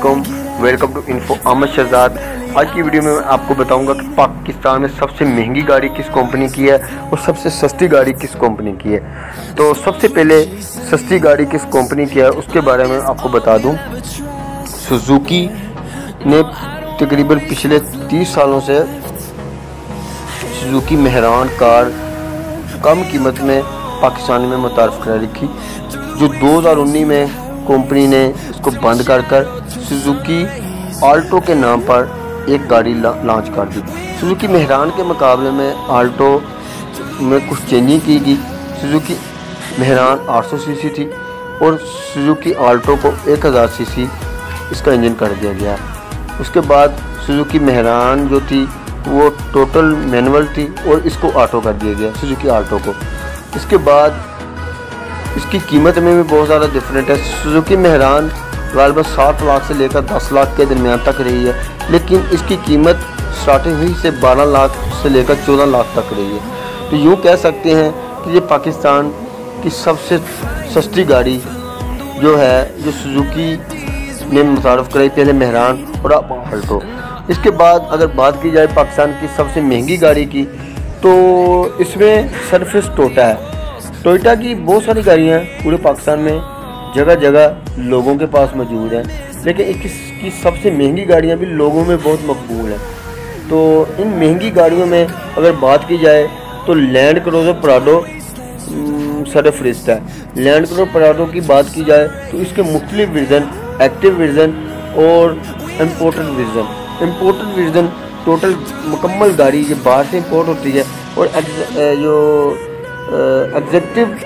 वालेकुम, welcome to info Ahmad Shahzad. आज की वीडियो में मैं आपको बताऊंगा कि पाकिस्तान में सबसे महंगी गाड़ी किस कंपनी की है और सबसे सस्ती गाड़ी किस कंपनी की है। तो सबसे पहले सस्ती गाड़ी किस कंपनी की है उसके बारे में आपको बता दूं। सुजुकी ने तकरीबन पिछले 30 सालों से सुजुकी मेहरान कार कम कीमत में पाकिस्तान में मुतारफ़ करा रखी, जो 2019 में कंपनी ने इसको बंद कर सुजुकी आल्टो के नाम पर एक गाड़ी लॉन्च कर दी। सुजुकी मेहरान के मुकाबले में आल्टो में कुछ चेंजिंग की गई। सुजुकी मेहरान 800 सीसी थी और सुजुकी आल्टो को 1000 सीसी इसका इंजन कर दिया गया। उसके बाद सुजुकी मेहरान जो थी वो टोटल मैनुअल थी और इसको ऑटो कर दिया गया सुजुकी आल्टो को। इसके बाद इसकी कीमत में भी बहुत ज़्यादा डिफरेंट है। सुजुकी मेहरान गालबन 7 लाख से लेकर 10 लाख के दरमियान तक रही है, लेकिन इसकी कीमत स्टार्टिंग हुई से 12 लाख से लेकर 14 लाख तक रही है। तो यूँ कह सकते हैं कि ये पाकिस्तान की सबसे सस्ती गाड़ी जो है, जो सुजुकी ने मुतारफ़ कराई, पहले मेहरान और अब आल्टो। इसके बाद अगर बात की जाए पाकिस्तान की सबसे महंगी गाड़ी की, तो इसमें सरफेस टोयोटा है। टोयोटा की बहुत सारी गाड़ियाँ पूरे पाकिस्तान में जगह जगह लोगों के पास मौजूद हैं, लेकिन इसकी सबसे महंगी गाड़ियाँ भी लोगों में बहुत मकबूल हैं। तो इन महंगी गाड़ियों में अगर बात की जाए तो लैंड क्रूज़र प्राडो सरफरिस्त है। लैंड क्रूज़र प्राडो की बात की जाए तो इसके मुख्तलिफ वर्जन, एक्टिव वर्जन और imported version. Imported version total मुकम्मल गाड़ी ये बाहर से इम्पोर्ट होती है, और जो एग्जेक्टिव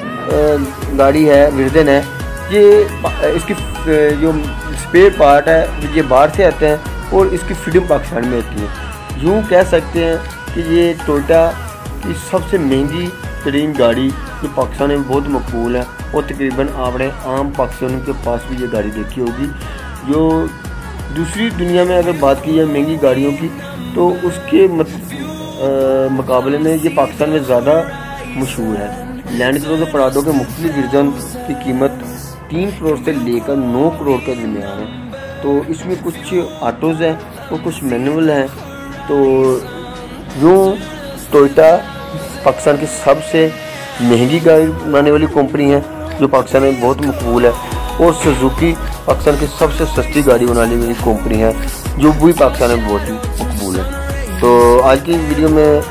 गाड़ी है, वर्जन है, ये इसकी जो स्पेयर पार्ट है ये बाहर से आते हैं और इसकी फिटिंग पाकिस्तान में होती है। यूँ कह सकते हैं कि ये टोयोटा की सबसे महंगी तरीन गाड़ी जो पाकिस्तान में बहुत मकबूल है, और तकरीबन आपने आम पाकिस्तानियों के पास भी ये गाड़ी देखी होगी। जो दूसरी दुनिया में अगर बात की जाए महंगी गाड़ियों की, तो उसके मुकाबले में ये पाकिस्तान में ज़्यादा मशहूर है। लैंड क्रूज़र प्राडो के मुख्तलिफ वर्जन की कीमत 3 करोड़ से लेकर 9 करोड़ के दरमियान है। तो इसमें कुछ ऑटोज़ हैं और कुछ मैनुअल हैं। तो यूँ टोयोटा पाकिस्तान की सबसे महंगी गाड़ी बनाने वाली कंपनी है जो पाकिस्तान में बहुत मकबूल है, और सुजुकी पाकिस्तान की सबसे सस्ती गाड़ी बनाने वाली कंपनी है जो भी पाकिस्तान में बहुत ही मकबूल है। तो आज की वीडियो में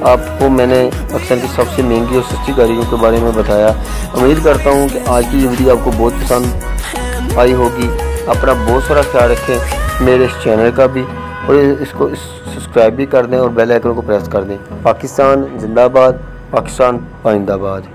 आपको मैंने पाकिस्तान की सबसे महंगी और सस्ती गाड़ियों के बारे में बताया। उम्मीद करता हूँ कि आज की ये वीडियो आपको बहुत पसंद आई होगी। अपना बहुत सारा ख्याल रखें, मेरे इस चैनल का भी, और इसको सब्सक्राइब भी कर दें और बेल आइकन को प्रेस कर दें। पाकिस्तान जिंदाबाद, पाकिस्तान पाइंदाबाद।